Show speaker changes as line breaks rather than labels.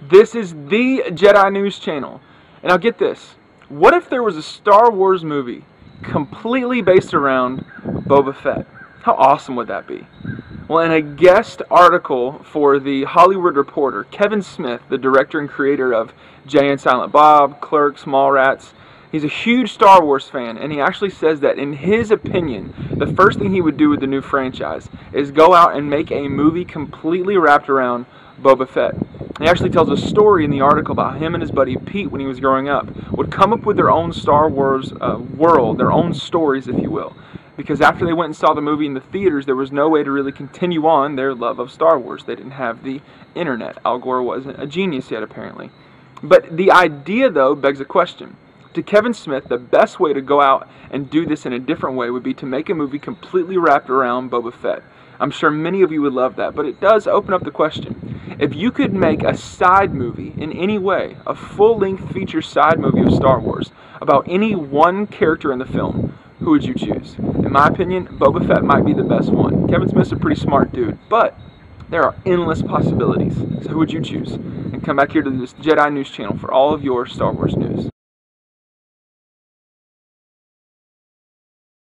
This is the Jedi News channel. And now get this. What if there was a Star Wars movie completely based around Boba Fett? How awesome would that be? Well, in a guest article for The Hollywood Reporter, Kevin Smith, the director and creator of Jay and Silent Bob, Clerks, Mallrats, he's a huge Star Wars fan, and he actually says that in his opinion, the first thing he would do with the new franchise is go out and make a movie completely wrapped around Boba Fett. He actually tells a story in the article about him and his buddy Pete, when he was growing up, would come up with their own Star Wars world, their own stories, if you will. Because after they went and saw the movie in the theaters, there was no way to really continue on their love of Star Wars. They didn't have the internet. Al Gore wasn't a genius yet, apparently. But the idea, though, begs a question. To Kevin Smith, the best way to go out and do this in a different way would be to make a movie completely wrapped around Boba Fett. I'm sure many of you would love that, but it does open up the question. If you could make a side movie in any way, a full-length feature side movie of Star Wars, about any one character in the film, who would you choose? In my opinion, Boba Fett might be the best one. Kevin Smith's a pretty smart dude, but there are endless possibilities. So who would you choose? And come back here to this Jedi News channel for all of your Star Wars news.